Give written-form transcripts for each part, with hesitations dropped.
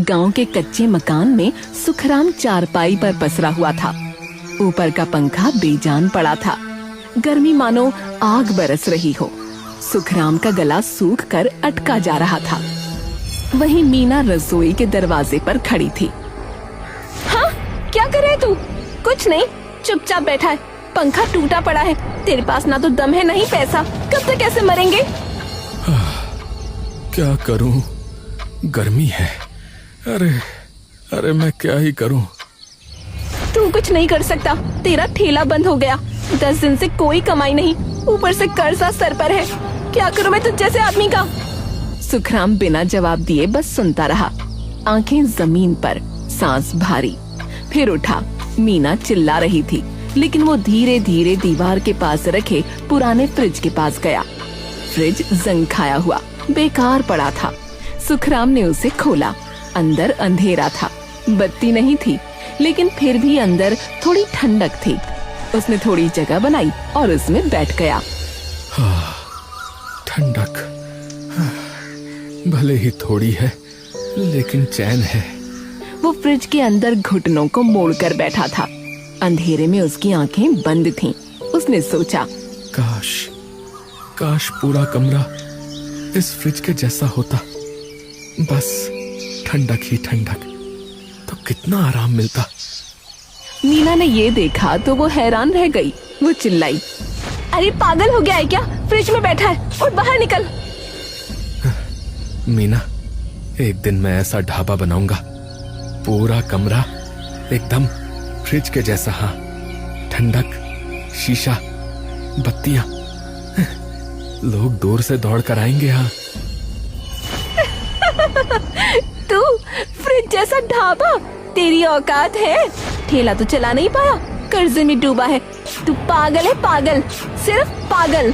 गांव के कच्चे मकान में सुखराम चारपाई पर पसरा हुआ था। ऊपर का पंखा बेजान पड़ा था। गर्मी मानो आग बरस रही हो। सुखराम का गला सूख कर अटका जा रहा था। वहीं मीना रसोई के दरवाजे पर खड़ी थी। हाँ, क्या कर रहे तू? कुछ नहीं, चुपचाप बैठा है। पंखा टूटा पड़ा है। तेरे पास ना तो दम है ना ही पैसा। कब तक कैसे मरेंगे? क्या करूं, गर्मी है। अरे मैं क्या ही करूं। तू कुछ नहीं कर सकता। तेरा ठेला बंद हो गया। 10 दिन से कोई कमाई नहीं, ऊपर से कर्जा सर पर है। क्या करूं मैं तुझ जैसे आदमी का? सुखराम बिना जवाब दिए बस सुनता रहा, आंखें जमीन पर, सांस भारी। फिर उठा। मीना चिल्ला रही थी, लेकिन वो धीरे धीरे दीवार के पास रखे पुराने फ्रिज के पास गया। फ्रिज जंग खाया हुआ बेकार पड़ा था। सुखराम ने उसे खोला। अंदर अंधेरा था, बत्ती नहीं थी, लेकिन फिर भी अंदर थोड़ी ठंडक थी। उसने थोड़ी जगह बनाई और उसमें बैठ गया। ठंडक भले ही थोड़ी है, लेकिन चैन है। वो फ्रिज के अंदर घुटनों को मोड़कर बैठा था। अंधेरे में उसकी आंखें बंद थीं। उसने सोचा, काश पूरा कमरा इस फ्रिज के जैसा होता। बस ठंडक ही ठंडक, तो कितना आराम मिलता। मीना ने ये देखा तो वो हैरान रह गई। वो चिल्लाई, अरे पागल हो गया है क्या? फ्रिज में बैठा है, और बाहर निकल। मीना, एक दिन मैं ऐसा ढाबा बनाऊंगा, पूरा कमरा एकदम फ्रिज के जैसा। हाँ, ठंडक, शीशा, बत्तियां, लोग दूर से दौड़ कर आएंगे। हाँ। तू फ्रिज जैसा ढाबा? तेरी औकात है? ठेला तो चला नहीं पाया, कर्जे में डूबा है। तू पागल है, पागल, सिर्फ पागल।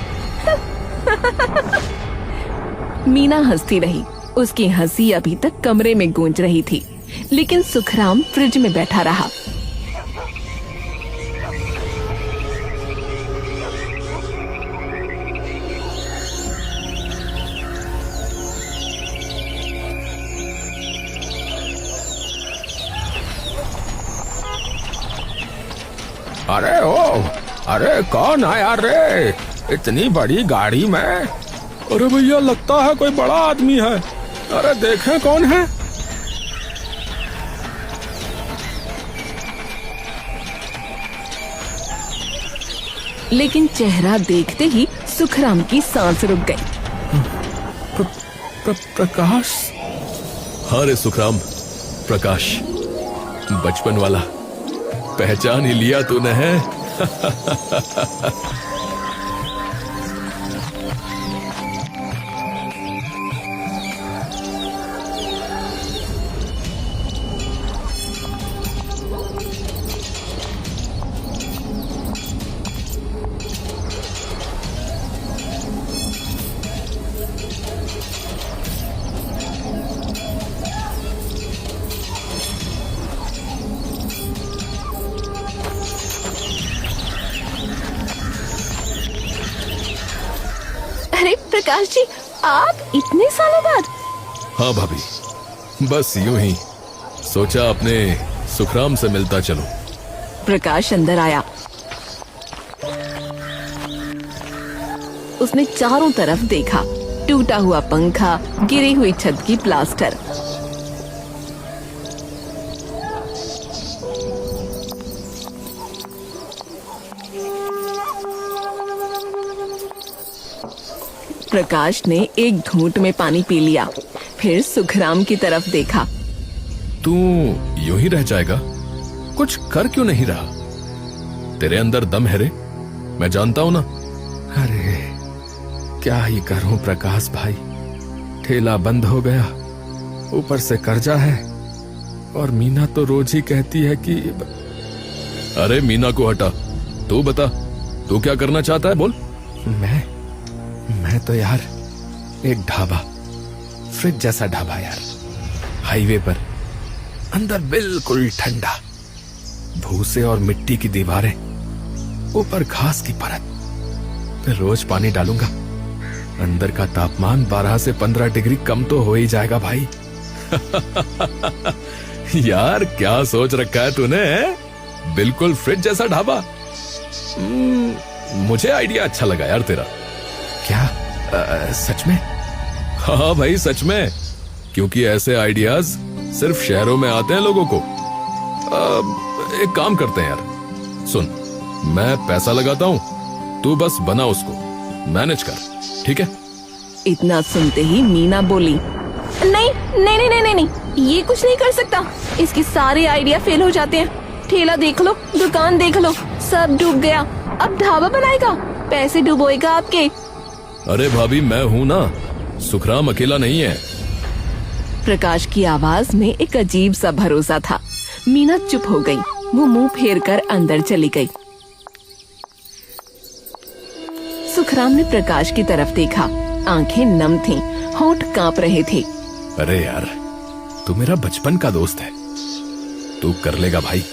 मीना हंसती रही। उसकी हंसी अभी तक कमरे में गूंज रही थी, लेकिन सुखराम फ्रिज में बैठा रहा। अरे कौन आया रे इतनी बड़ी गाड़ी में? अरे भैया, लगता है कोई बड़ा आदमी है। अरे देखें कौन है। लेकिन चेहरा देखते ही सुखराम की सांस रुक गई। प्रकाश? हाँ रे सुखराम, प्रकाश, बचपन वाला। पहचान ही लिया तूने है। अरे प्रकाश जी, आप इतने सालों बाद? हाँ भाभी, बस यूं ही सोचा अपने सुखराम से मिलता चलूं। प्रकाश अंदर आया। उसने चारों तरफ देखा। टूटा हुआ पंखा, गिरी हुई छत की प्लास्टर। प्रकाश ने एक घूंट में पानी पी लिया, फिर सुखराम की तरफ देखा। तू यूं ही रह जाएगा? कुछ कर क्यों नहीं रहा? तेरे अंदर दम है रे, मैं जानता हूं ना। अरे क्या ही करूं प्रकाश भाई, ठेला बंद हो गया, ऊपर से कर्जा है, और मीना तो रोज ही कहती है कि... अरे मीना को हटा, तू बता, तू क्या करना चाहता है, बोल। मैं तो यार एक ढाबा, फ्रिज जैसा ढाबा यार, हाईवे पर, अंदर बिल्कुल ठंडा, भूसे और मिट्टी की दीवारें, ऊपर घास की परत। फिर रोज पानी डालूंगा, अंदर का तापमान 12 से 15 डिग्री कम तो हो ही जाएगा भाई। यार क्या सोच रखा है तूने? बिल्कुल फ्रिज जैसा ढाबा। मुझे आइडिया अच्छा लगा यार तेरा। क्या सच में? हाँ भाई सच में, क्योंकि ऐसे आइडियाज सिर्फ शहरों में आते हैं लोगों को। एक काम करते हैं यार, सुन, मैं पैसा लगाता हूँ, तू बस बना उसको, मैनेज कर, ठीक है? इतना सुनते ही मीना बोली, नहीं नहीं नहीं नहीं नहीं, ये कुछ नहीं कर सकता। इसके सारे आइडिया फेल हो जाते हैं। ठेला देख लो, दुकान देख लो, सब डूब गया। अब ढाबा बनाएगा, पैसे डुबोएगा आपके। अरे भाभी मैं हूँ ना, सुखराम अकेला नहीं है। प्रकाश की आवाज में एक अजीब सा भरोसा था। मीना चुप हो गई। वो मुंह फेर कर अंदर चली गई। सुखराम ने प्रकाश की तरफ देखा। आंखें नम थीं, होंठ कांप रहे थे। अरे यार, तू मेरा बचपन का दोस्त है, तू कर लेगा भाई।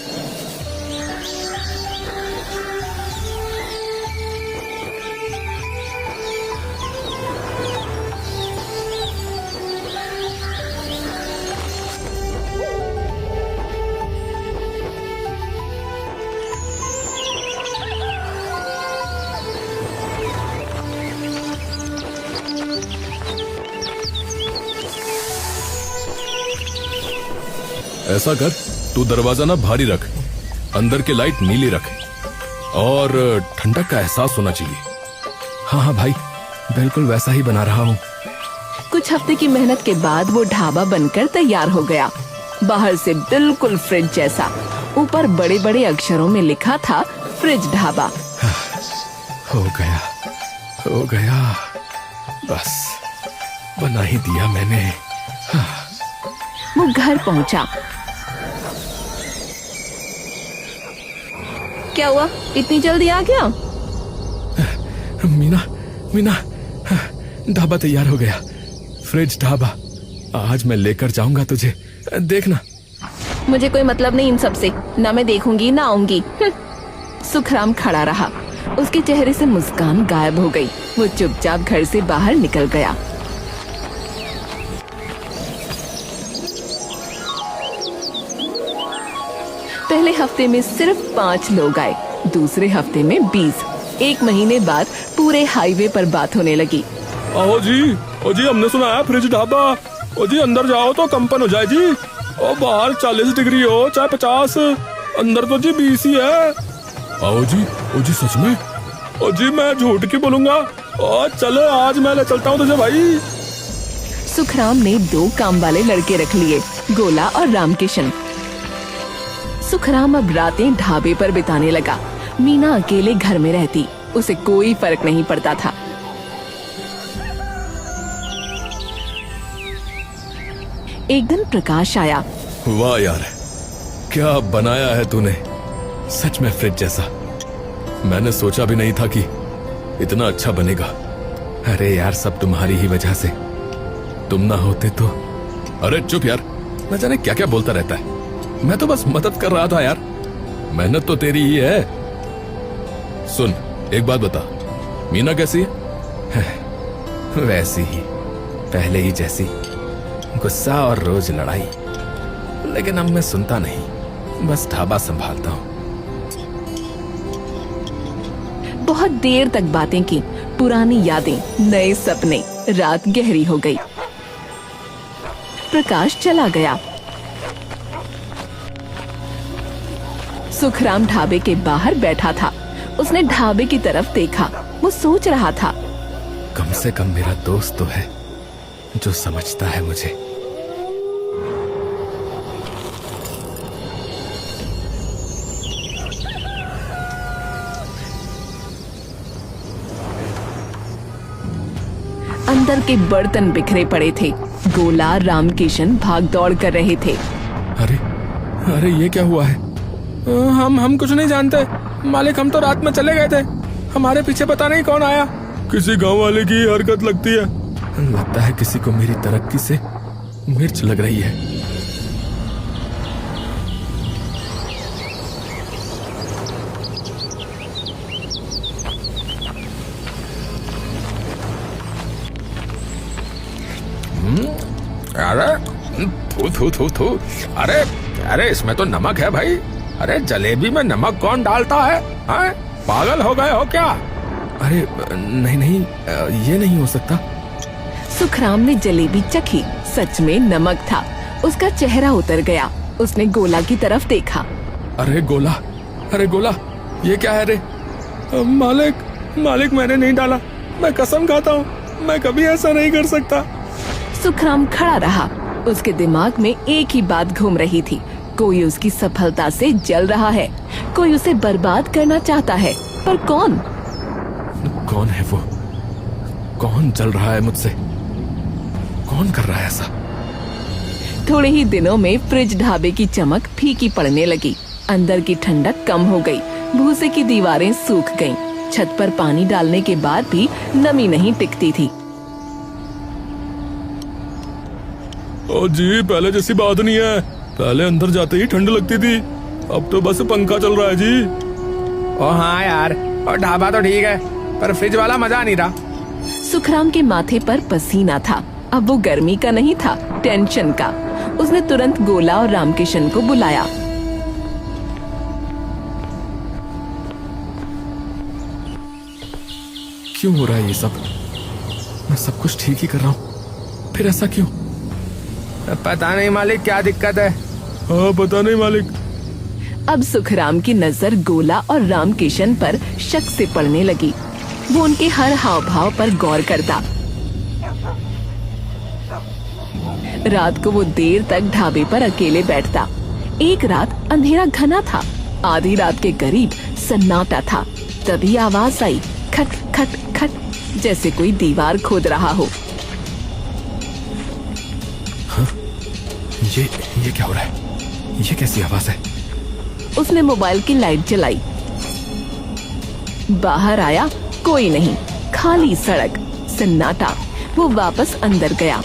ऐसा कर, तू दरवाजा ना भारी रख, अंदर की लाइट नीली रख, और ठंडक का एहसास होना चाहिए। हाँ हाँ भाई, बिल्कुल वैसा ही बना रहा हूँ। कुछ हफ्ते की मेहनत के बाद वो ढाबा बनकर तैयार हो गया। बाहर से बिल्कुल फ्रिज जैसा, ऊपर बड़े बड़े अक्षरों में लिखा था फ्रिज ढाबा। हो गया, हो गया, बस बना ही दिया मैंने। वो घर पहुंचा। क्या हुआ, इतनी जल्दी आ गया? मीना, मीना, ढाबा तैयार हो गया, फ्रिज ढाबा। आज मैं लेकर जाऊंगा तुझे, देखना। मुझे कोई मतलब नहीं इन सब से, ना मैं देखूंगी ना आऊंगी। सुखराम खड़ा रहा। उसके चेहरे से मुस्कान गायब हो गई। वो चुपचाप घर से बाहर निकल गया। पहले हफ्ते में सिर्फ 5 लोग आए, दूसरे हफ्ते में 20। 1 महीने बाद पूरे हाईवे पर बात होने लगी। आओ जी, ओ जी, हमने सुना है फ्रिज ढाबा। ओ जी, अंदर जाओ तो कंपन हो जाए जी। ओ बाहर 40 डिग्री हो चाहे 50, अंदर तो जी 20 ही है। आओ जी, ओ जी सच में? ओ जी मैं झूठ क्यों बोलूंगा। ओ चलो आज मैं ले चलता हूँ तुझे भाई। सुखराम ने 2 काम वाले लड़के रख लिए, गोला और रामकिशन। सुखराम अब रातें ढाबे पर बिताने लगा। मीना अकेले घर में रहती, उसे कोई फर्क नहीं पड़ता था। एक दिन प्रकाश आया। वाह यार, क्या बनाया है तूने, सच में फ्रिज जैसा। मैंने सोचा भी नहीं था कि इतना अच्छा बनेगा। अरे यार, सब तुम्हारी ही वजह से, तुम ना होते तो। अरे चुप यार, न जाने क्या क्या बोलता रहता है। मैं तो बस मदद कर रहा था यार, मेहनत तो तेरी ही है। सुन, एक बात बता, मीना कैसी है? वैसी ही, पहले ही जैसी, गुस्सा और रोज लड़ाई। लेकिन अब मैं सुनता नहीं, बस ढाबा संभालता हूँ। बहुत देर तक बातें की, पुरानी यादें, नए सपने। रात गहरी हो गई। प्रकाश चला गया। सुखराम ढाबे के बाहर बैठा था। उसने ढाबे की तरफ देखा। वो सोच रहा था, कम से कम मेरा दोस्त तो है जो समझता है मुझे। अंदर के बर्तन बिखरे पड़े थे। गोला, रामकिशन भाग दौड़ कर रहे थे। अरे अरे, ये क्या हुआ है? हम कुछ नहीं जानते मालिक, हम तो रात में चले गए थे, हमारे पीछे पता नहीं कौन आया। किसी गांव वाले की हरकत लगती है। लगता है किसी को मेरी तरक्की से मिर्च लग रही है। अरे थू थू थू थू। अरे अरे इसमें तो नमक है भाई। अरे जलेबी में नमक कौन डालता है? हाँ? पागल हो गए हो क्या? अरे नहीं नहीं, ये नहीं हो सकता। सुखराम ने जलेबी चखी, सच में नमक था। उसका चेहरा उतर गया। उसने गोला की तरफ देखा। अरे गोला, अरे गोला, ये क्या है रे? मालिक, मालिक मैंने नहीं डाला, मैं कसम खाता हूँ, मैं कभी ऐसा नहीं कर सकता। सुखराम खड़ा रहा। उसके दिमाग में एक ही बात घूम रही थी, कोई उसकी सफलता से जल रहा है, कोई उसे बर्बाद करना चाहता है, पर कौन? कौन है वो? कौन जल रहा है मुझसे? कौन कर रहा है ऐसा? थोड़े ही दिनों में फ्रिज ढाबे की चमक फीकी पड़ने लगी। अंदर की ठंडक कम हो गई। भूसे की दीवारें सूख गईं। छत पर पानी डालने के बाद भी नमी नहीं टिकती थी। ओ जी, पहले जैसी बात नहीं है। पहले अंदर जाते ही ठंड लगती थी, अब तो बस पंखा चल रहा है जी। ओ हाँ यार, और ढाबा तो ठीक है, पर फ्रिज वाला मजा नहीं रहा। सुखराम के माथे पर पसीना था। अब वो गर्मी का नहीं था, टेंशन का। उसने तुरंत गोला और रामकिशन को बुलाया। क्यों हो रहा है ये सब? मैं सब कुछ ठीक ही कर रहा हूँ, फिर ऐसा क्यों? पता नहीं मालिक, क्या दिक्कत है? हाँ पता नहीं मालिक। अब सुखराम की नजर गोला और रामकिशन पर शक से पड़ने लगी। वो उनके हर हाव भाव पर गौर करता। रात को वो देर तक ढाबे पर अकेले बैठता। एक रात अंधेरा घना था। आधी रात के करीब सन्नाटा था। तभी आवाज आई, खट खट खट, जैसे कोई दीवार खोद रहा हो। हाँ? ये क्या हो रहा है? ये कैसी आवाज है? उसने मोबाइल की लाइट जलाई। बाहर आया, कोई नहीं, खाली सड़क, सन्नाटा। वो वापस अंदर गया।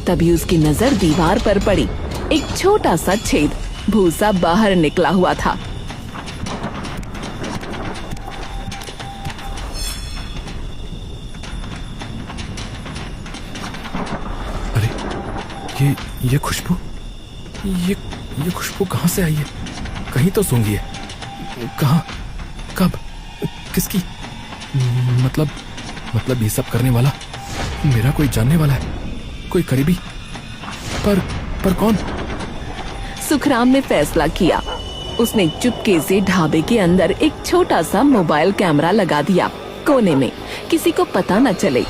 तभी उसकी नजर दीवार पर पड़ी। एक छोटा सा छेद, भूसा बाहर निकला हुआ था। अरे ये खुशबू, ये खुशबू कहाँ से आई है? कहीं तो सूंघी है। कहाँ? कब? किसकी? मतलब ये सब करने वाला मेरा कोई जानने वाला है, कोई करीबी। पर कौन? सुखराम ने फैसला किया। उसने चुपके से ढाबे के अंदर एक छोटा सा मोबाइल कैमरा लगा दिया, कोने में, किसी को पता न चले।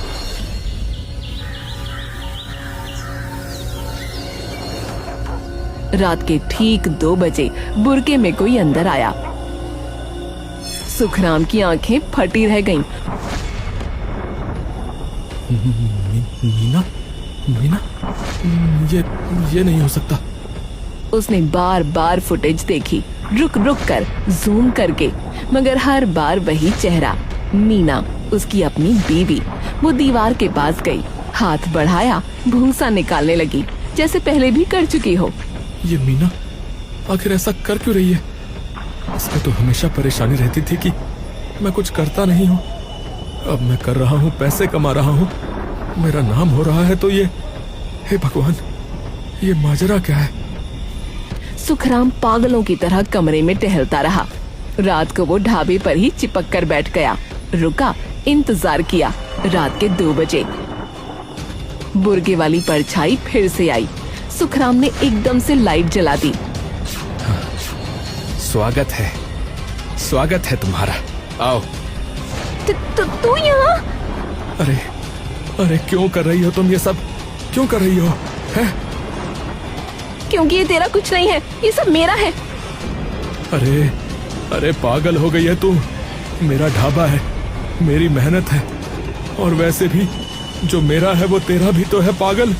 रात के ठीक 2 बजे बुरके में कोई अंदर आया। सुखराम की आंखें फटी रह गईं। मीना, मीना, ये नहीं हो सकता। उसने बार बार फुटेज देखी, रुक रुक कर, जूम करके, मगर हर बार वही चेहरा, मीना, उसकी अपनी बीवी। वो दीवार के पास गई, हाथ बढ़ाया, भूसा निकालने लगी, जैसे पहले भी कर चुकी हो। ये मीना आखिर ऐसा कर क्यों रही है? इसमें तो हमेशा परेशानी रहती थी कि मैं कुछ करता नहीं हूँ। अब मैं कर रहा हूँ, पैसे कमा रहा हूँ, मेरा नाम हो रहा है, तो ये, हे भगवान, ये माजरा क्या है? सुखराम पागलों की तरह कमरे में टहलता रहा। रात को वो ढाबे पर ही चिपक कर बैठ गया, रुका, इंतजार किया। रात के 2 बजे बुर्गे वाली परछाई फिर से आई। सुखराम ने एकदम से लाइट जला दी। स्वागत है तुम्हारा, आओ। तू यहाँ? अरे क्यों कर रही हो तुम ये सब? क्यों कर रही हो? है? क्योंकि ये तेरा कुछ नहीं है, ये सब मेरा है। अरे पागल हो गई है तू। मेरा ढाबा है, मेरी मेहनत है, और वैसे भी जो मेरा है वो तेरा भी तो है, पागल।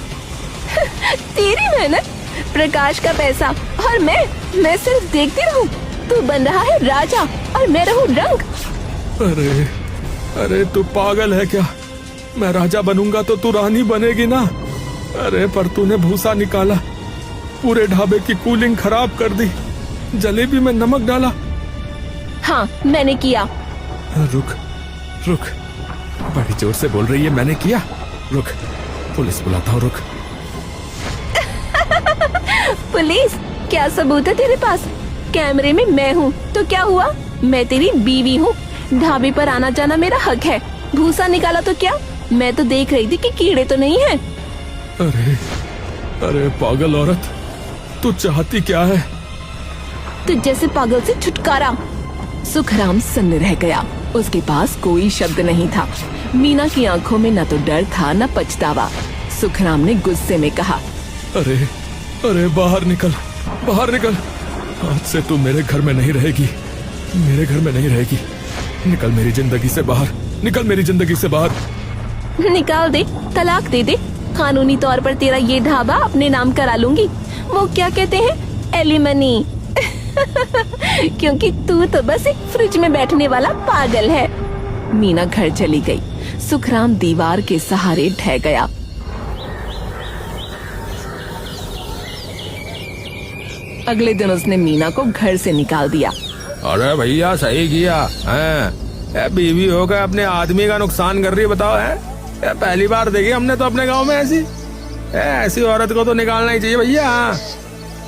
तेरी मेहनत, प्रकाश का पैसा, और मैं सिर्फ देखती रहूं। तू बन रहा है राजा और मैं रहूं रंक। अरे तू पागल है क्या? मैं राजा बनूंगा तो तू रानी बनेगी ना। अरे पर तूने भूसा निकाला, पूरे ढाबे की कूलिंग खराब कर दी, जलेबी में नमक डाला। हाँ, मैंने किया। रुक, बड़ी जोर से बोल रही है, मैंने किया। रुक, पुलिस बुलाता हूँ, रुक। पुलिस? क्या सबूत है तेरे पास? कैमरे में मैं हूँ तो क्या हुआ? मैं तेरी बीवी हूँ। ढाबे पर आना जाना मेरा हक है। भूसा निकाला तो क्या? मैं तो देख रही थी कि कीड़े तो नहीं है। अरे अरे पागल औरत, तू चाहती क्या है? तुझ जैसे पागल से छुटकारा। सुखराम सन्न रह गया। उसके पास कोई शब्द नहीं था। मीना की आंखों में न तो डर था न पछतावा। सुखराम ने गुस्से में कहा, अरे अरे बाहर निकल, बाहर निकल। आज से तू मेरे घर में नहीं रहेगी, मेरे घर में नहीं रहेगी। निकल मेरी जिंदगी से बाहर, निकल मेरी जिंदगी से बाहर। निकाल दे, तलाक दे दे। कानूनी तौर पर तेरा ये ढाबा अपने नाम करा लूंगी। वो क्या कहते हैं, एलिमनी। क्योंकि तू तो बस एक फ्रिज में बैठने वाला पागल है। मीना घर चली गई। सुखराम दीवार के सहारे ढह गया। अगले दिन उसने मीना को घर से निकाल दिया। अरे भैया सही किया है। बीवी होकर अपने आदमी का नुकसान कर रही है, बताओ है? पहली बार देखी हमने तो अपने गांव में ऐसी औरत को तो निकालना ही चाहिए भैया।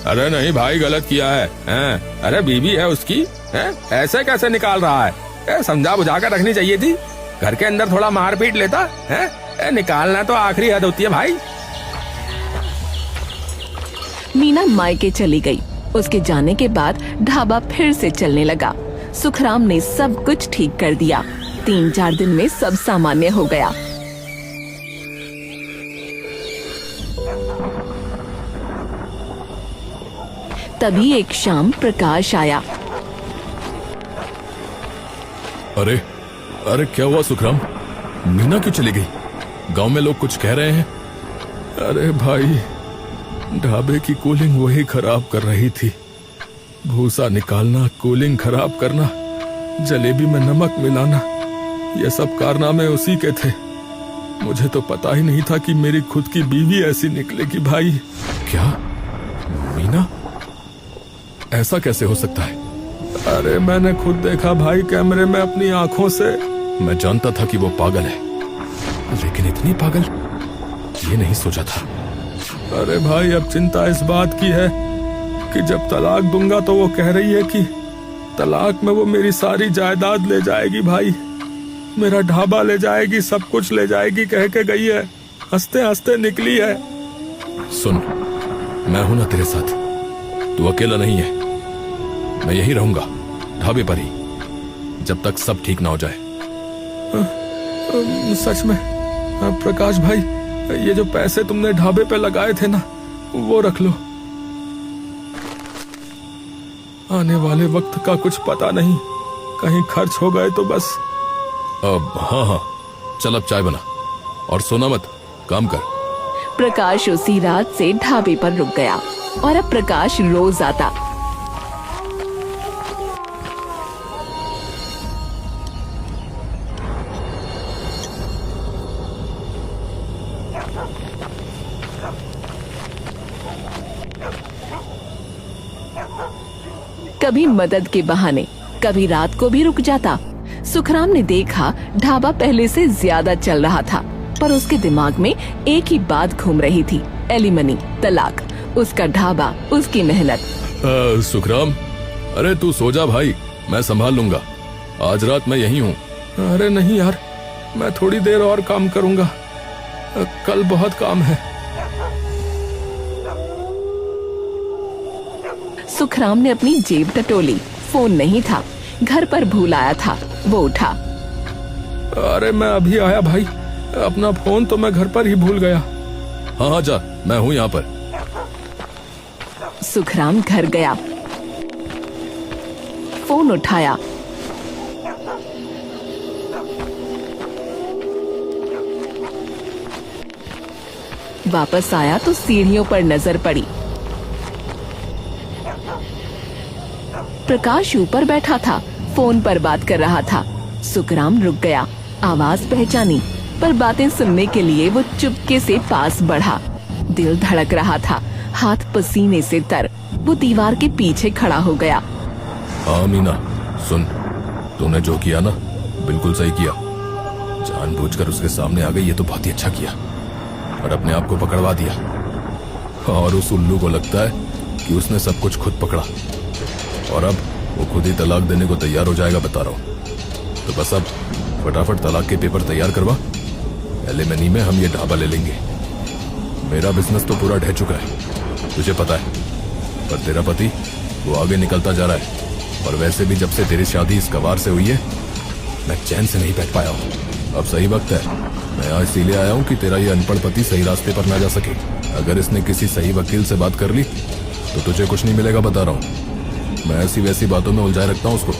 अरे नहीं भाई, गलत किया है। अरे बीवी है उसकी, ऐसे कैसे निकाल रहा है? समझा बुझा कर रखनी चाहिए थी। घर के अंदर थोड़ा मार पीट लेता है। निकालना तो आखिरी हद होती है भाई। मीना मायके चली गई। उसके जाने के बाद ढाबा फिर से चलने लगा। सुखराम ने सब कुछ ठीक कर दिया। 3-4 दिन में सब सामान्य हो गया। तभी एक शाम प्रकाश आया। अरे अरे क्या हुआ सुखराम? मीना क्यों चली गई? गांव में लोग कुछ कह रहे हैं। अरे भाई, ढाबे की कूलिंग वही खराब कर रही थी। भूसा निकालना, कूलिंग खराब करना, जलेबी में नमक मिलाना, ये सब कारनामे उसी के थे। मुझे तो पता ही नहीं था कि मेरी खुद की बीवी ऐसी निकलेगी भाई। क्या मीना? ऐसा कैसे हो सकता है? अरे मैंने खुद देखा भाई, कैमरे में अपनी आंखों से। मैं जानता था कि वो पागल है, लेकिन इतनी पागल ये नहीं सोचा था। अरे भाई, अब चिंता इस बात की है कि जब तलाक दूंगा तो वो कह रही है कि तलाक में वो मेरी सारी जायदाद ले जाएगी भाई, मेरा ढाबा ले जाएगी, सब कुछ ले जाएगी कह के गई है। हंसते हंसते निकली है। सुन, मैं हूं ना तेरे साथ, तू अकेला नहीं है। मैं यही रहूंगा, ढाबे पर ही, जब तक सब ठीक ना हो जाए। सच में? प्रकाश भाई, ये जो पैसे तुमने ढाबे पे लगाए थे ना, वो रख लो। आने वाले वक्त का कुछ पता नहीं, कहीं खर्च हो गए तो बस। अब हाँ, चल अब चाय बना और सोना मत, काम कर। प्रकाश उसी रात से ढाबे पर रुक गया और अब प्रकाश रोज आता। कभी मदद के बहाने, कभी रात को भी रुक जाता। सुखराम ने देखा ढाबा पहले से ज्यादा चल रहा था, पर उसके दिमाग में एक ही बात घूम रही थी, एलिमनी, तलाक, उसका ढाबा, उसकी मेहनत। सुखराम, अरे तू सो जा भाई, मैं संभाल लूंगा। आज रात मैं यहीं हूँ। अरे नहीं यार, मैं थोड़ी देर और काम करूंगा, कल बहुत काम है। सुखराम ने अपनी जेब टटोली। फोन नहीं था, घर पर भूल आया था। वो उठा। अरे मैं अभी आया भाई, अपना फोन तो मैं घर पर ही भूल गया। हाँ हाँ जा, मैं हूँ यहाँ पर। सुखराम घर गया, फोन उठाया। वापस आया तो सीढ़ियों पर नजर पड़ी। प्रकाश ऊपर बैठा था, फोन पर बात कर रहा था। सुखराम रुक गया, आवाज पहचानी, पर बातें सुनने के लिए वो चुपके से पास बढ़ा। दिल धड़क रहा था, हाथ पसीने से तर। वो दीवार के पीछे खड़ा हो गया। हाँ मीना, सुन, तूने जो किया ना, बिल्कुल सही किया। जानबूझकर उसके सामने आ गई, ये तो बहुत ही अच्छा किया। और अपने आप को पकड़वा दिया। और उस उल्लू को लगता है कि उसने सब कुछ खुद पकड़ा और अब वो खुद ही तलाक देने को तैयार हो जाएगा, बता रहा हूं। तो बस अब फटाफट तलाक के पेपर तैयार करवा, एलिमनी में हम ये ढाबा ले लेंगे। मेरा बिजनेस तो पूरा ढह चुका है, तुझे पता है, पर तेरा पति वो आगे निकलता जा रहा है। और वैसे भी जब से तेरी शादी इस गवार से हुई है, मैं चैन से नहीं बैठ पाया हूँ। अब सही वक्त है, मैं आज इसीलिए आया हूँ कि तेरा ये अनपढ़ पति सही रास्ते पर ना जा सके। अगर इसने किसी सही वकील से बात कर ली तो तुझे कुछ नहीं मिलेगा, बता रहा हूँ। मैं ऐसी वैसी बातों में उलझाए रखता हूँ उसको।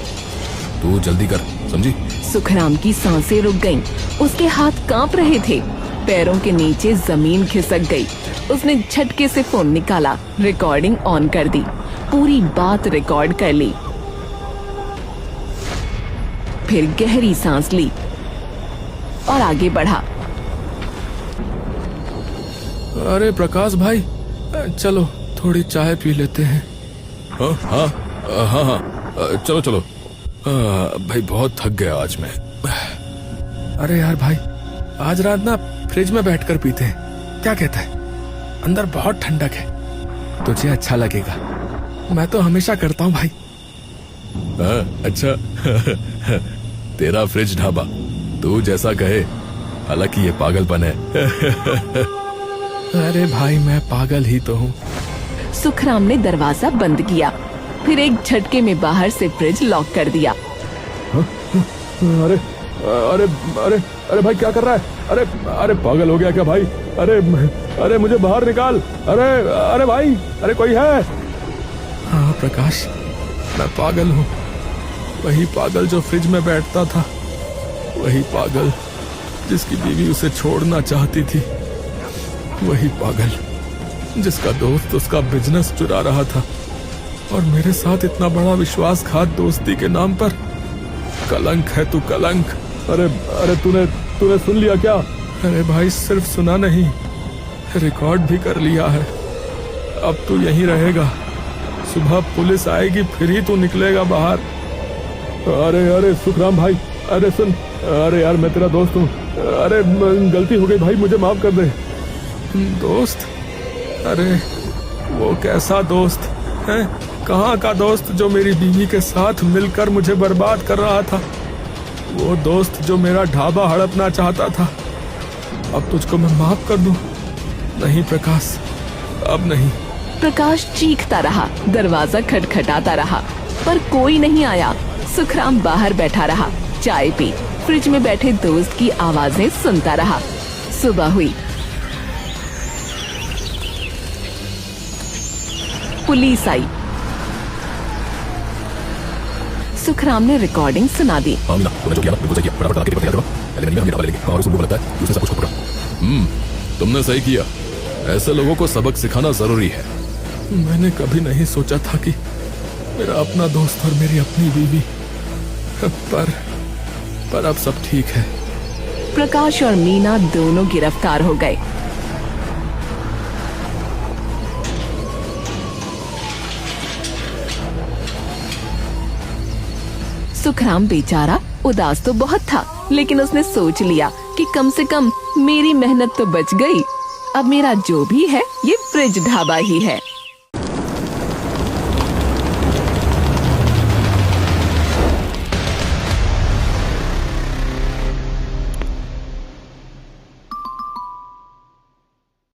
तू जल्दी कर, समझी? सुखराम की सांसें रुक गईं। उसके हाथ कांप रहे थे, पैरों के नीचे जमीन खिसक गई। उसने झटके से फोन निकाला, रिकॉर्डिंग ऑन कर दी, पूरी बात रिकॉर्ड कर ली। फिर गहरी सांस ली और आगे बढ़ा। अरे प्रकाश भाई, चलो थोड़ी चाय पी लेते हैं। हाँ हाँ हाँ हाँ, चलो चलो। भाई बहुत थक गया आज मैं। अरे यार भाई, आज रात ना फ्रिज में बैठकर पीते हैं, क्या कहता है? अंदर बहुत ठंडक है, तुझे अच्छा लगेगा। मैं तो हमेशा करता हूँ भाई। अच्छा तेरा फ्रिज ढाबा, तू जैसा कहे। हालांकि ये पागलपन है। अरे भाई, मैं पागल ही तो हूँ। सुखराम ने दरवाजा बंद किया, फिर एक झटके में बाहर से फ्रिज लॉक कर दिया। अरे अरे अरे अरे भाई, क्या कर रहा है? अरे अरे पागल हो गया क्या भाई? अरे अरे मुझे बाहर निकाल। अरे अरे भाई, अरे कोई है? हाँ प्रकाश, मैं पागल हूँ। वही पागल जो फ्रिज में बैठता था, वही पागल जिसकी बीवी उसे छोड़ना चाहती थी, वही पागल जिसका दोस्त उसका बिजनेस चुरा रहा था और मेरे साथ इतना बड़ा विश्वासघात दोस्ती के नाम पर। कलंक है तू, कलंक। अरे अरे तूने सुन लिया क्या? अरे भाई, सिर्फ सुना नहीं, रिकॉर्ड भी कर लिया है। अब तू यहीं रहेगा, सुबह पुलिस आएगी फिर ही तू निकलेगा बाहर। अरे अरे सुखराम भाई, अरे सुन, अरे यार मैं तेरा दोस्त हूँ। अरे गलती हो गई भाई, मुझे माफ कर दे। दोस्त? अरे वो कैसा दोस्त है? कहाँ का दोस्त जो मेरी बीवी के साथ मिलकर मुझे बर्बाद कर रहा था? वो दोस्त जो मेरा ढाबा हड़पना चाहता था। अब तुझको मैं माफ कर दूं? नहीं प्रकाश, अब नहीं। प्रकाश चीखता रहा, दरवाजा खटखटाता रहा, पर कोई नहीं आया। सुखराम बाहर बैठा रहा, चाय पी, फ्रिज में बैठे दोस्त की आवाजें सुनता रहा। सुबह हुई, पुलिस आई। सुखराम ने रिकॉर्डिंग सुना दी। हाँ मीना, तूने जो किया ना बिल्कुल सही किया। फटाफट तलाक के पेपर तैयार करवा, एलिमनी में हम ये ढाबा ले लेंगे। और उस उल्लू को लगता है कि उसने सब कुछ खुद पकड़ा। तुमने सही किया। ऐसे लोगों को सबक सिखाना जरूरी है। मैंने कभी नहीं सोचा था कि मेरा अपना दोस्त और मेरी अपनी बीवी, पर अब सब ठीक है। प्रकाश और मीना दोनों गिरफ्तार हो गए। सुखराम बेचारा उदास तो बहुत था, लेकिन उसने सोच लिया कि कम से कम मेरी मेहनत तो बच गई। अब मेरा जो भी है ये फ्रिज ढाबा ही है।